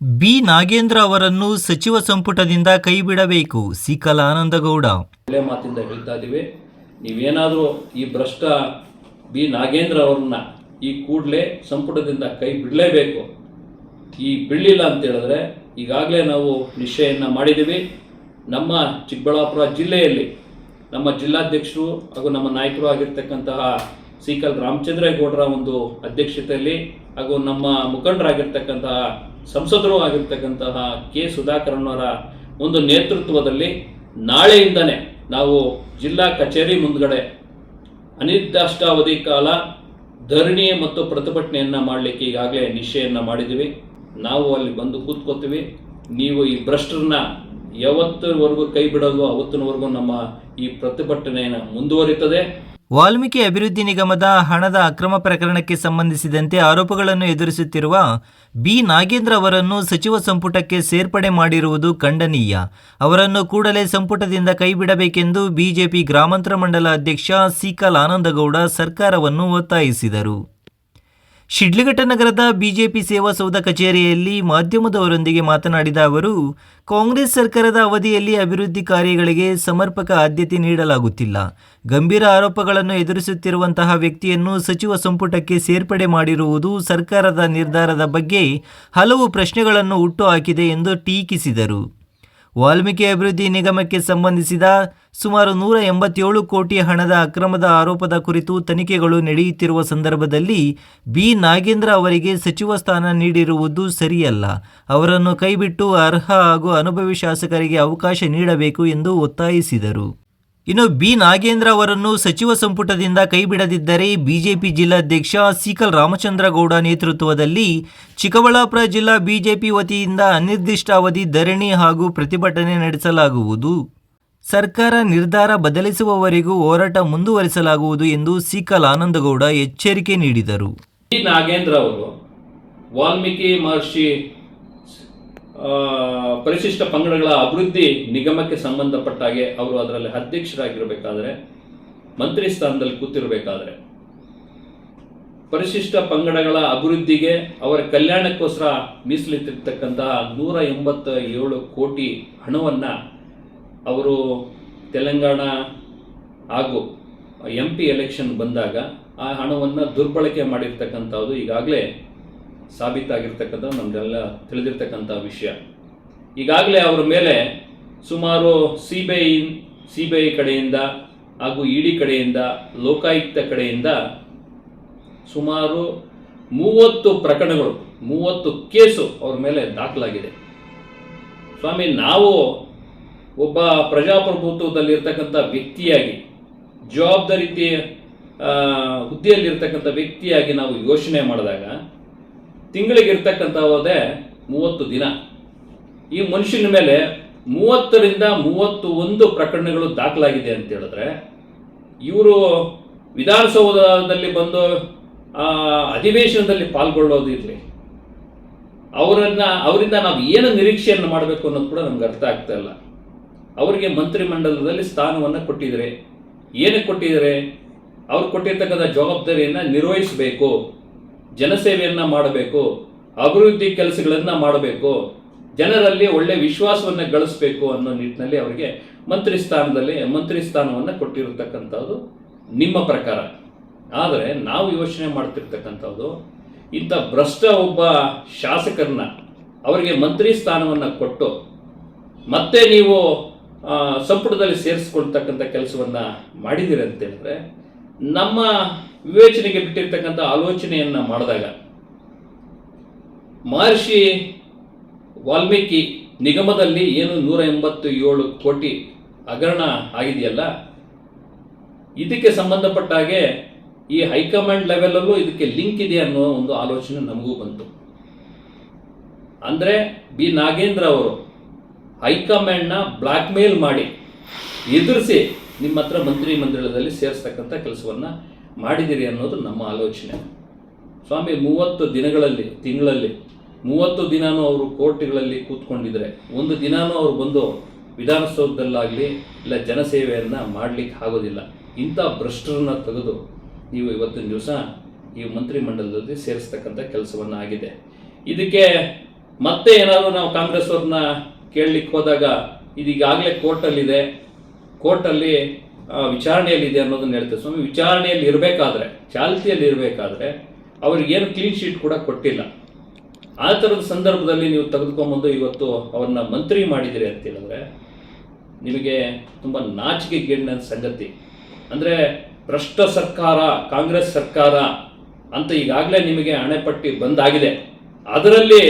B Nagendra ಅವರನ್ನು ಸಚಿವ ಸಂಪುಟದಿಂದ ಕೈಬಿಡಬೇಕು. ಸಿಕಲ ಆನಂದಗೌಡ. ಒಳ್ಳೆ ಮಾತಿಂದ ಹೇಳ್ತಾ ಇದ್ದೀವಿ. ನೀವೇನಾದರೂ ಈ ಭ್ರಷ್ಟ ಬಿ ನಾಗೇಂದ್ರ ಅವರನ್ನ ಈ ಕೂಡಲೇ ಸಂಪುಟದಿಂದ ಕೈ ಬಿಡಲೇಬೇಕು. ಈ ಬಿಡಲಿಲ್ಲ ಅಂತ ಹೇಳಿದ್ರೆ ಈಗಾಗಲೇ ನಾವು ನಿಶ್ಚಯವನ್ನು ಮಾಡಿದ್ದೀವಿ. ನಮ್ಮ ಚಿಕ್ಕಬಳ್ಳಾಪುರ ಜಿಲ್ಲೆಯಲ್ಲಿ ನಮ್ಮ ಜಿಲ್ಲಾಧ್ಯಕ್ಷರು ಹಾಗೂ ನಮ್ಮ ನಾಯಕರು ಆಗಿರ್ತಕ್ಕಂತಹ ಸಿಕಲ್ ರಾಮಚಂದ್ರೇಗೌಡರ ಒಂದು ಅಧ್ಯಕ್ಷತೆಯಲ್ಲಿ ಹಾಗೂ ನಮ್ಮ ಮುಖಂಡರಾಗಿರ್ತಕ್ಕಂತಹ ಸಂಸದರು ಆಗಿರ್ತಕ್ಕಂತಹ ಕೆ ಸುಧಾಕರಣ್ಣವರ ಒಂದು ನೇತೃತ್ವದಲ್ಲಿ ನಾಳೆಯಿಂದನೇ ನಾವು ಜಿಲ್ಲಾ ಕಚೇರಿ ಮುಂದ್ಗಡೆ ಅನಿರ್ದಿಷ್ಟಾವಧಿ ಕಾಲ ಧರಣಿ ಮತ್ತು ಪ್ರತಿಭಟನೆಯನ್ನು ಮಾಡಲಿಕ್ಕೆ ಈಗಾಗಲೇ ನಿಶ್ಚಯವನ್ನು ಮಾಡಿದ್ದೀವಿ. ನಾವು ಅಲ್ಲಿ ಬಂದು ಕೂತ್ಕೋತೀವಿ. ನೀವು ಈ ಭ್ರಷ್ಟರನ್ನ ಯಾವತ್ತರವರೆಗೂ ಕೈ ಬಿಡೋದು ಅವತ್ತಿನವರೆಗೂ ನಮ್ಮ ಈ ಪ್ರತಿಭಟನೆಯನ್ನು ಮುಂದುವರಿತದೆ. ವಾಲ್ಮೀಕಿ ಅಭಿವೃದ್ಧಿ ನಿಗಮದ ಹಣದ ಅಕ್ರಮ ಪ್ರಕರಣಕ್ಕೆ ಸಂಬಂಧಿಸಿದಂತೆ ಆರೋಪಗಳನ್ನು ಎದುರಿಸುತ್ತಿರುವ ಬಿ ನಾಗೇಂದ್ರ ಅವರನ್ನು ಸಚಿವ ಸಂಪುಟಕ್ಕೆ ಸೇರ್ಪಡೆ ಮಾಡಿರುವುದು ಖಂಡನೀಯ. ಅವರನ್ನು ಕೂಡಲೇ ಸಂಪುಟದಿಂದ ಕೈಬಿಡಬೇಕೆಂದು ಬಿಜೆಪಿ ಗ್ರಾಮಾಂತರ ಮಂಡಲ ಅಧ್ಯಕ್ಷ ಸಿಕಲ್ ಆನಂದಗೌಡ ಸರ್ಕಾರವನ್ನು ಒತ್ತಾಯಿಸಿದರು. ಶಿಡ್ಲಘಟ್ಟ ನಗರದ ಬಿಜೆಪಿ ಸೇವಾ ಸೌಧ ಕಚೇರಿಯಲ್ಲಿ ಮಾಧ್ಯಮದವರೊಂದಿಗೆ ಮಾತನಾಡಿದ ಅವರು, ಕಾಂಗ್ರೆಸ್ ಸರ್ಕಾರದ ಅವಧಿಯಲ್ಲಿ ಅಭಿವೃದ್ಧಿ ಕಾರ್ಯಗಳಿಗೆ ಸಮರ್ಪಕ ಆದ್ಯತೆ ನೀಡಲಾಗುತ್ತಿಲ್ಲ. ಗಂಭೀರ ಆರೋಪಗಳನ್ನು ಎದುರಿಸುತ್ತಿರುವಂತಹ ವ್ಯಕ್ತಿಯನ್ನು ಸಚಿವ ಸಂಪುಟಕ್ಕೆ ಸೇರ್ಪಡೆ ಮಾಡಿರುವುದು ಸರ್ಕಾರದ ನಿರ್ಧಾರದ ಬಗ್ಗೆ ಹಲವು ಪ್ರಶ್ನೆಗಳನ್ನು ಹುಟ್ಟುಹಾಕಿದೆ ಎಂದು ಟೀಕಿಸಿದರು. ವಾಲ್ಮೀಕಿ ಅಭಿವೃದ್ಧಿ ನಿಗಮಕ್ಕೆ ಸಂಬಂಧಿಸಿದ ಸುಮಾರು 187 ಕೋಟಿ ಹಣದ ಅಕ್ರಮದ ಆರೋಪದ ಕುರಿತು ತನಿಖೆಗಳು ನಡೆಯುತ್ತಿರುವ ಸಂದರ್ಭದಲ್ಲಿ ಬಿ ನಾಗೇಂದ್ರ ಅವರಿಗೆ ಸಚಿವ ಸ್ಥಾನ ನೀಡಿರುವುದು ಸರಿಯಲ್ಲ. ಅವರನ್ನು ಕೈಬಿಟ್ಟು ಅರ್ಹ ಹಾಗೂ ಅನುಭವಿ ಶಾಸಕರಿಗೆ ಅವಕಾಶ ನೀಡಬೇಕು ಎಂದು ಒತ್ತಾಯಿಸಿದರು. ಇನ್ನು ಬಿ ನಾಗೇಂದ್ರ ಅವರನ್ನು ಸಚಿವ ಸಂಪುಟದಿಂದ ಕೈಬಿಡದಿದ್ದರೆ ಬಿಜೆಪಿ ಜಿಲ್ಲಾಧ್ಯಕ್ಷ ಸಿಕಲ್ ರಾಮಚಂದ್ರಗೌಡ ನೇತೃತ್ವದಲ್ಲಿ ಚಿಕ್ಕಬಳ್ಳಾಪುರ ಜಿಲ್ಲಾ ಬಿಜೆಪಿ ವತಿಯಿಂದ ಅನಿರ್ದಿಷ್ಟಾವಧಿ ಧರಣಿ ಹಾಗೂ ಪ್ರತಿಭಟನೆ ನಡೆಸಲಾಗುವುದು. ಸರ್ಕಾರ ನಿರ್ಧಾರ ಬದಲಿಸುವವರೆಗೂ ಹೋರಾಟ ಮುಂದುವರಿಸಲಾಗುವುದು ಎಂದು ಸಿಕಲ್ ಆನಂದಗೌಡ ಎಚ್ಚರಿಕೆ ನೀಡಿದರು. ಬಿ ನಾಗೇಂದ್ರ ಅವರು ವಾಲ್ಮೀಕಿ ಮಹರ್ಷಿ ಪರಿಶಿಷ್ಟ ಪಂಗಡಗಳ ಅಭಿವೃದ್ಧಿ ನಿಗಮಕ್ಕೆ ಸಂಬಂಧಪಟ್ಟ ಹಾಗೆ ಅವರು ಅದರಲ್ಲಿ ಅಧ್ಯಕ್ಷರಾಗಿರಬೇಕಾದ್ರೆ, ಮಂತ್ರಿ ಸ್ಥಾನದಲ್ಲಿ ಕೂತಿರಬೇಕಾದ್ರೆ, ಪರಿಶಿಷ್ಟ ಪಂಗಡಗಳ ಅಭಿವೃದ್ಧಿಗೆ ಅವರ ಕಲ್ಯಾಣಕ್ಕೋಸ್ಕರ ಮೀಸಲಿಟ್ಟಿರ್ತಕ್ಕಂತಹ 187 ಕೋಟಿ ಹಣವನ್ನು ಅವರು ತೆಲಂಗಾಣ ಹಾಗೂ MP ಎಲೆಕ್ಷನ್ ಬಂದಾಗ ಆ ಹಣವನ್ನು ದುರ್ಬಳಕೆ ಮಾಡಿರ್ತಕ್ಕಂಥದ್ದು ಈಗಾಗಲೇ ಸಾಬೀತಾಗಿರ್ತಕ್ಕಂಥ ನಮಗೆಲ್ಲ ತಿಳಿದಿರ್ತಕ್ಕಂಥ ವಿಷಯ. ಈಗಾಗಲೇ ಅವರ ಮೇಲೆ ಸುಮಾರು CBI ಕಡೆಯಿಂದ ಹಾಗೂ ED ಕಡೆಯಿಂದ, ಲೋಕಾಯುಕ್ತ ಕಡೆಯಿಂದ ಸುಮಾರು 30 ಪ್ರಕರಣಗಳು, 30 ಕೇಸು ಅವ್ರ ಮೇಲೆ ದಾಖಲಾಗಿದೆ. ಸ್ವಾಮಿ, ನಾವು ಒಬ್ಬ ಪ್ರಜಾಪ್ರಭುತ್ವದಲ್ಲಿರ್ತಕ್ಕಂಥ ವ್ಯಕ್ತಿಯಾಗಿ, ಜವಾಬ್ದಾರಿ ಹುದ್ದೆಯಲ್ಲಿರ್ತಕ್ಕಂಥ ವ್ಯಕ್ತಿಯಾಗಿ ನಾವು ಯೋಚನೆ ಮಾಡಿದಾಗ ತಿಂಗಳಿಗೆ ಇರ್ತಕ್ಕಂಥವುದೇ 30 ದಿನ. ಈ ಮನುಷ್ಯನ ಮೇಲೆ 30ರಿಂದ 31 ಪ್ರಕರಣಗಳು ದಾಖಲಾಗಿದೆ ಅಂತ ಹೇಳಿದ್ರೆ, ಇವರು ವಿಧಾನಸೌಧದಲ್ಲಿ ಬಂದು ಅಧಿವೇಶನದಲ್ಲಿ ಪಾಲ್ಗೊಳ್ಳೋದಿರಲಿ, ಅವರಿಂದ ನಾವು ಏನು ನಿರೀಕ್ಷೆಯನ್ನು ಮಾಡಬೇಕು ಅನ್ನೋದು ಕೂಡ ನಮ್ಗೆ ಅರ್ಥ ಆಗ್ತಾ ಇಲ್ಲ. ಅವರಿಗೆ ಮಂತ್ರಿಮಂಡಲದಲ್ಲಿ ಸ್ಥಾನವನ್ನು ಕೊಟ್ಟಿದ್ದಾರೆ. ಏನಕ್ಕೆ ಕೊಟ್ಟಿದ್ದಾರೆ? ಅವ್ರು ಕೊಟ್ಟಿರ್ತಕ್ಕಂಥ ಜವಾಬ್ದಾರಿಯನ್ನು ನಿರ್ವಹಿಸಬೇಕು, ಜನಸೇವೆಯನ್ನು ಮಾಡಬೇಕು, ಅಭಿವೃದ್ಧಿ ಕೆಲಸಗಳನ್ನು ಮಾಡಬೇಕು, ಜನರಲ್ಲಿ ಒಳ್ಳೆ ವಿಶ್ವಾಸವನ್ನು ಗಳಿಸಬೇಕು ಅನ್ನೋ ನಿಟ್ಟಿನಲ್ಲಿ ಅವರಿಗೆ ಮಂತ್ರಿ ಸ್ಥಾನವನ್ನು ಕೊಟ್ಟಿರತಕ್ಕಂಥದ್ದು ನಿಮ್ಮ ಪ್ರಕಾರ. ಆದರೆ ನಾವು ಯೋಚನೆ ಮಾಡ್ತಿರ್ತಕ್ಕಂಥದ್ದು, ಇಂಥ ಭ್ರಷ್ಟ ಒಬ್ಬ ಶಾಸಕರನ್ನ ಅವರಿಗೆ ಮಂತ್ರಿ ಸ್ಥಾನವನ್ನು ಕೊಟ್ಟು ಮತ್ತೆ ನೀವು ಸಂಪುಟದಲ್ಲಿ ಸೇರಿಸ್ಕೊಳ್ತಕ್ಕಂಥ ಕೆಲಸವನ್ನು ಮಾಡಿದ್ದೀರಿ ಅಂತ ಹೇಳಿದ್ರೆ, ನಮ್ಮ ವಿವೇಚನೆಗೆ ಬಿಟ್ಟಿರ್ತಕ್ಕಂಥ ಆಲೋಚನೆಯನ್ನು ಮಾಡಿದಾಗ ಮಹರ್ಷಿ ವಾಲ್ಮೀಕಿ ನಿಗಮದಲ್ಲಿ ಏನು 187 ಕೋಟಿ ಹಗರಣ ಆಗಿದೆಯಲ್ಲ, ಇದಕ್ಕೆ ಸಂಬಂಧಪಟ್ಟ ಹಾಗೆ ಈ ಹೈಕಮಾಂಡ್ ಲೆವೆಲಲ್ಲೂ ಇದಕ್ಕೆ ಲಿಂಕ್ ಇದೆ ಅನ್ನೋ ಒಂದು ಆಲೋಚನೆ ನಮಗೂ ಬಂತು. ಅಂದರೆ ಬಿ ನಾಗೇಂದ್ರ ಅವರು ಹೈಕಮಾಂಡ್ನ ಬ್ಲ್ಯಾಕ್ ಮೇಲ್ ಮಾಡಿ ಎದುರಿಸಿ ನಿಮ್ಮ ಹತ್ರ ಮಂತ್ರಿ ಮಂಡಲದಲ್ಲಿ ಸೇರಿಸ್ತಕ್ಕಂಥ ಕೆಲಸವನ್ನು ಮಾಡಿದಿರಿ ಅನ್ನೋದು ನಮ್ಮ ಆಲೋಚನೆ. ಸ್ವಾಮಿ, 30 ತಿಂಗಳಲ್ಲಿ 30 ದಿನವೂ ಅವರು ಕೋರ್ಟ್ಗಳಲ್ಲಿ ಕೂತ್ಕೊಂಡಿದ್ರೆ, ಒಂದು ದಿನಾನೂ ಅವರು ಬಂದು ವಿಧಾನಸೌಧದಲ್ಲಾಗಲಿ ಇಲ್ಲ ಜನಸೇವೆಯನ್ನು ಮಾಡಲಿಕ್ಕೆ ಆಗೋದಿಲ್ಲ. ಇಂಥ ಭ್ರಷ್ಟರನ್ನ ತೆಗೆದು ನೀವು ಇವತ್ತಿನ ದಿವಸ ಈ ಮಂತ್ರಿಮಂಡಲದಲ್ಲಿ ಸೇರಿಸ್ತಕ್ಕಂಥ ಕೆಲಸವನ್ನು ಆಗಿದೆ. ಇದಕ್ಕೆ ಮತ್ತೆ ಏನಾದರೂ ನಾವು ಕಾಂಗ್ರೆಸ್ ಅವ್ರನ್ನ ಕೇಳಲಿಕ್ಕೆ ಹೋದಾಗ ಇದೀಗಾಗಲೇ ಕೋರ್ಟಲ್ಲಿ ವಿಚಾರಣೆಯಲ್ಲಿದೆ ಅನ್ನೋದನ್ನ ಹೇಳ್ತೇವೆ. ಸ್ವಾಮಿ, ವಿಚಾರಣೆಯಲ್ಲಿ ಇರಬೇಕಾದ್ರೆ, ಚಾಲ್ತಿಯಲ್ಲಿ ಇರಬೇಕಾದ್ರೆ ಅವ್ರಿಗೇನು ಕ್ಲೀನ್ ಶೀಟ್ ಕೂಡ ಕೊಟ್ಟಿಲ್ಲ. ಆ ಥರದ ಸಂದರ್ಭದಲ್ಲಿ ನೀವು ತೆಗೆದುಕೊಂಬಂದು ಇವತ್ತು ಅವ್ರನ್ನ ಮಂತ್ರಿ ಮಾಡಿದಿರಿ ಅಂತ ಹೇಳಿದ್ರೆ ನಿಮಗೆ ತುಂಬ ನಾಚಿಕೆಗೇಡಿನ ಸಂಗತಿ. ಅಂದರೆ ಭ್ರಷ್ಟ ಸರ್ಕಾರ, ಕಾಂಗ್ರೆಸ್ ಸರ್ಕಾರ ಅಂತ ಈಗಾಗಲೇ ನಿಮಗೆ ಹಣೆಪಟ್ಟಿ ಬಂದಾಗಿದೆ. ಅದರಲ್ಲಿ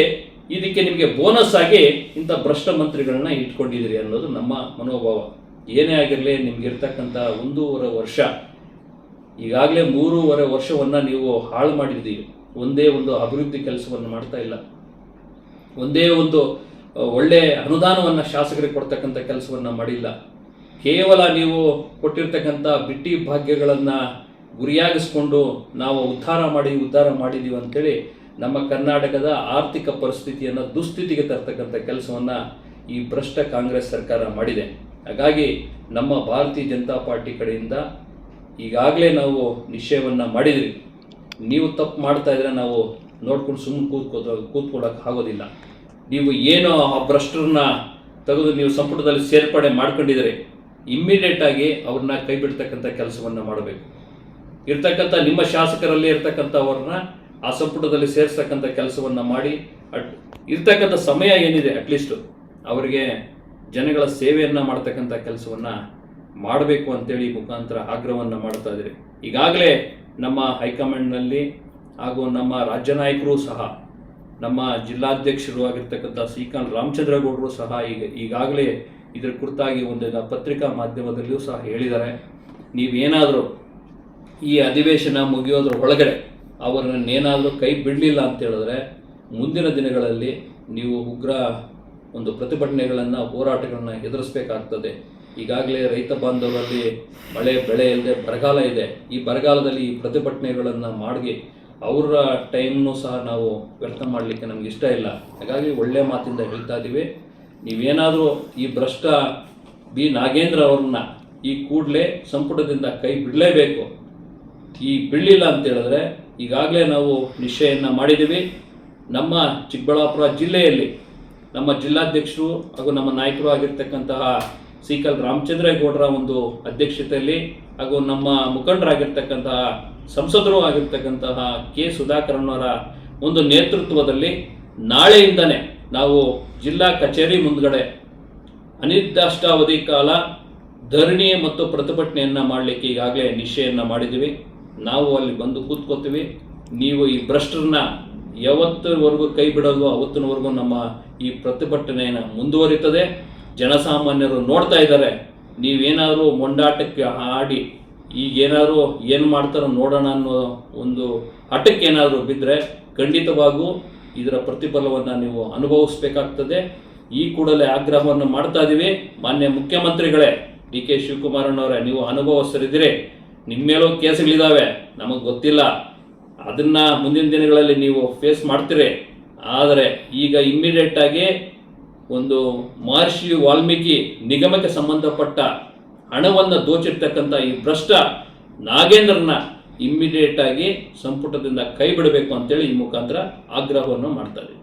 ಇದಕ್ಕೆ ನಿಮಗೆ ಬೋನಸ್ ಆಗಿ ಇಂಥ ಭ್ರಷ್ಟ ಮಂತ್ರಿಗಳನ್ನ ಇಟ್ಕೊಂಡಿದ್ದೀರಿ ಅನ್ನೋದು ನಮ್ಮ ಮನೋಭಾವ. ಏನೇ ಆಗಿರಲಿ, ನಿಮ್ಗಿರ್ತಕ್ಕಂಥ 1.5 ವರ್ಷ, ಈಗಾಗಲೇ 3.5 ವರ್ಷವನ್ನು ನೀವು ಹಾಳು ಮಾಡಿದ್ದೀರಿ. ಒಂದೇ ಒಂದು ಅಭಿವೃದ್ಧಿ ಕೆಲಸವನ್ನು ಮಾಡ್ತಾ ಇಲ್ಲ, ಒಂದೇ ಒಂದು ಒಳ್ಳೆ ಅನುದಾನವನ್ನು ಶಾಸಕರಿಗೆ ಕೊಡ್ತಕ್ಕಂಥ ಕೆಲಸವನ್ನು ಮಾಡಿಲ್ಲ. ಕೇವಲ ನೀವು ಕೊಟ್ಟಿರ್ತಕ್ಕಂಥ ಬಿಟ್ಟಿ ಭಾಗ್ಯಗಳನ್ನು ಗುರಿಯಾಗಿಸ್ಕೊಂಡು ನಾವು ಉದ್ಧಾರ ಮಾಡಿದ್ದೀವಿ ಅಂತೇಳಿ ನಮ್ಮ ಕರ್ನಾಟಕದ ಆರ್ಥಿಕ ಪರಿಸ್ಥಿತಿಯನ್ನು ದುಸ್ಥಿತಿಗೆ ತರ್ತಕ್ಕಂಥ ಕೆಲಸವನ್ನು ಈ ಭ್ರಷ್ಟ ಕಾಂಗ್ರೆಸ್ ಸರ್ಕಾರ ಮಾಡಿದೆ. ಹಾಗಾಗಿ ನಮ್ಮ ಭಾರತೀಯ ಜನತಾ ಪಾರ್ಟಿ ಕಡೆಯಿಂದ ಈಗಾಗಲೇ ನಾವು ನಿಶ್ಚಯವನ್ನು ಮಾಡಿದ್ವಿ. ನೀವು ತಪ್ಪು ಮಾಡ್ತಾ ಇದ್ರೆ ನಾವು ನೋಡ್ಕೊಂಡು ಸುಮ್ಮನೆ ಕೂತ್ಕೊಳ್ಳೋಕೆ ಆಗೋದಿಲ್ಲ. ನೀವು ಏನೋ ಆ ಭ್ರಷ್ಟರನ್ನ ತೆಗೆದು ನೀವು ಸಂಪುಟದಲ್ಲಿ ಸೇರ್ಪಡೆ ಮಾಡ್ಕೊಂಡಿದ್ದೀರಿ, ಇಮ್ಮಿಡಿಯೇಟ್ ಆಗಿ ಅವ್ರನ್ನ ಕೈ ಬಿಡ್ತಕ್ಕಂಥ ಕೆಲಸವನ್ನು ಮಾಡಬೇಕು. ಇರ್ತಕ್ಕಂಥ ನಿಮ್ಮ ಶಾಸಕರಲ್ಲಿ ಇರ್ತಕ್ಕಂಥವ್ರನ್ನ ಆ ಸಂಪುಟದಲ್ಲಿ ಸೇರಿಸ್ತಕ್ಕಂಥ ಕೆಲಸವನ್ನು ಮಾಡಿ, ಇರ್ತಕ್ಕಂಥ ಸಮಯ ಏನಿದೆ ಅಟ್ಲೀಸ್ಟು ಅವರಿಗೆ ಜನಗಳ ಸೇವೆಯನ್ನು ಮಾಡ್ತಕ್ಕಂಥ ಕೆಲಸವನ್ನು ಮಾಡಬೇಕು ಅಂತೇಳಿ ಮುಖಾಂತರ ಆಗ್ರಹವನ್ನು ಮಾಡ್ತಾ ಇದ್ದೀರಿ. ಈಗಾಗಲೇ ನಮ್ಮ ಹೈಕಮಾಂಡ್ನಲ್ಲಿ ಹಾಗೂ ನಮ್ಮ ರಾಜ್ಯ ನಾಯಕರು ಸಹ, ನಮ್ಮ ಜಿಲ್ಲಾಧ್ಯಕ್ಷರು ಆಗಿರ್ತಕ್ಕಂಥ ಶ್ರೀಕಾಂತ್ ರಾಮಚಂದ್ರಗೌಡರು ಸಹ ಈಗಾಗಲೇ ಇದರ ಕುರಿತಾಗಿ ಒಂದು ಪತ್ರಿಕಾ ಮಾಧ್ಯಮದಲ್ಲಿಯೂ ಸಹ ಹೇಳಿದ್ದಾರೆ. ನೀವೇನಾದರೂ ಈ ಅಧಿವೇಶನ ಮುಗಿಯೋದ್ರ ಒಳಗಡೆ ಅವರನ್ನೇನಾದರೂ ಕೈ ಬಿಡಲಿಲ್ಲ ಅಂತ ಹೇಳಿದ್ರೆ ಮುಂದಿನ ದಿನಗಳಲ್ಲಿ ನೀವು ಉಗ್ರ ಒಂದು ಪ್ರತಿಭಟನೆಗಳನ್ನು, ಹೋರಾಟಗಳನ್ನು ಎದುರಿಸಬೇಕಾಗ್ತದೆ. ಈಗಾಗಲೇ ರೈತ ಬಾಂಧವರಲ್ಲಿ ಮಳೆ ಬೆಳೆ ಇಲ್ಲದೆ ಬರಗಾಲ ಇದೆ. ಈ ಬರಗಾಲದಲ್ಲಿ ಈ ಪ್ರತಿಭಟನೆಗಳನ್ನು ಮಾಡಿ ಅವರ ಟೈಮ್ನೂ ಸಹ ನಾವು ವ್ಯರ್ಥ ಮಾಡಲಿಕ್ಕೆ ನಮ್ಗೆ ಇಷ್ಟ ಇಲ್ಲ. ಹಾಗಾಗಿ ಒಳ್ಳೆಯ ಮಾತಿಂದ ಹೇಳ್ತಾ ಇದ್ದೀವಿ, ನೀವೇನಾದರೂ ಈ ಭ್ರಷ್ಟ ಬಿ ನಾಗೇಂದ್ರ ಅವ್ರನ್ನ ಈ ಕೂಡಲೇ ಸಂಪುಟದಿಂದ ಕೈ ಬಿಡಲೇಬೇಕು. ಈ ಬಿಡಲಿಲ್ಲ ಅಂತ ಹೇಳಿದ್ರೆ ಈಗಾಗಲೇ ನಾವು ನಿಶ್ಚಯವನ್ನು ಮಾಡಿದ್ದೀವಿ. ನಮ್ಮ ಚಿಕ್ಕಬಳ್ಳಾಪುರ ಜಿಲ್ಲೆಯಲ್ಲಿ ನಮ್ಮ ಜಿಲ್ಲಾಧ್ಯಕ್ಷರು ಹಾಗೂ ನಮ್ಮ ನಾಯಕರು ಆಗಿರ್ತಕ್ಕಂತಹ ಶ್ರೀಕಾಂತ್ ರಾಮಚಂದ್ರಗೌಡರ ಒಂದು ಅಧ್ಯಕ್ಷತೆಯಲ್ಲಿ ಹಾಗೂ ನಮ್ಮ ಮುಖಂಡರಾಗಿರ್ತಕ್ಕಂತಹ ಸಂಸದರು ಆಗಿರ್ತಕ್ಕಂತಹ ಕೆ ಸುಧಾಕರಣ್ಣವರ ಒಂದು ನೇತೃತ್ವದಲ್ಲಿ ನಾಳೆಯಿಂದನೇ ನಾವು ಜಿಲ್ಲಾ ಕಚೇರಿ ಮುಂದ್ಗಡೆ ಅನಿರ್ದಿಷ್ಟಾವಧಿ ಕಾಲ ಧರಣಿ ಮತ್ತು ಪ್ರತಿಭಟನೆಯನ್ನು ಮಾಡಲಿಕ್ಕೆ ಈಗಾಗಲೇ ನಿಶ್ಚಯವನ್ನು ಮಾಡಿದ್ದೀವಿ. ನಾವು ಅಲ್ಲಿ ಬಂದು ಕೂತ್ಕೋತೀವಿ. ನೀವು ಈ ಭ್ರಷ್ಟರನ್ನ ಯಾವತ್ತವರೆಗೂ ಕೈ ಬಿಡೋದು ಅವತ್ತಿನವರೆಗೂ ನಮ್ಮ ಈ ಪ್ರತಿಭಟನೆಯನ್ನು ಮುಂದುವರಿತದೆ. ಜನಸಾಮಾನ್ಯರು ನೋಡ್ತಾ ಇದ್ದಾರೆ. ನೀವೇನಾದರೂ ಮೊಂಡಾಟಕ್ಕೆ ಆಡಿ ಈಗೇನಾದರೂ ಏನು ಮಾಡ್ತಾರೋ ನೋಡೋಣ ಅನ್ನೋ ಒಂದು ಹಠಕ್ಕೆ ಏನಾದರೂ ಬಿದ್ದರೆ ಖಂಡಿತವಾಗೂ ಇದರ ಪ್ರತಿಫಲವನ್ನು ನೀವು ಅನುಭವಿಸಬೇಕಾಗ್ತದೆ. ಈ ಕೂಡಲೇ ಆಗ್ರಹವನ್ನು ಮಾಡ್ತಾ ಇದ್ದೀವಿ. ಮಾನ್ಯ ಮುಖ್ಯಮಂತ್ರಿಗಳೇ, ಡಿ ಕೆ ಶಿವಕುಮಾರಣ್ಣವರೇ, ನೀವು ಅನುಭವಸ್ಥರಿದ್ದೀರಿ, ನಿಮ್ಮ ಮೇಲೂ ಕೇಸುಗಳಿದ್ದಾವೆ, ನಮಗೆ ಗೊತ್ತಿಲ್ಲ, ಅದನ್ನು ಮುಂದಿನ ದಿನಗಳಲ್ಲಿ ನೀವು ಫೇಸ್ ಮಾಡ್ತೀರಿ. ಆದರೆ ಈಗ ಇಮ್ಮಿಡಿಯೇಟ್ ಆಗಿ ಒಂದು ಮಹರ್ಷಿ ವಾಲ್ಮೀಕಿ ನಿಗಮಕ್ಕೆ ಸಂಬಂಧಪಟ್ಟ ಹಣವನ್ನು ದೋಚಿರ್ತಕ್ಕಂಥ ಈ ಭ್ರಷ್ಟ ನಾಗೇಂದ್ರನ ಇಮ್ಮಿಡಿಯೇಟ್ ಆಗಿ ಸಂಪುಟದಿಂದ ಕೈ ಬಿಡಬೇಕು ಅಂತೇಳಿ ಈ ಮುಖಾಂತರ ಆಗ್ರಹವನ್ನು ಮಾಡ್ತಾ ಇದ್ದೀವಿ.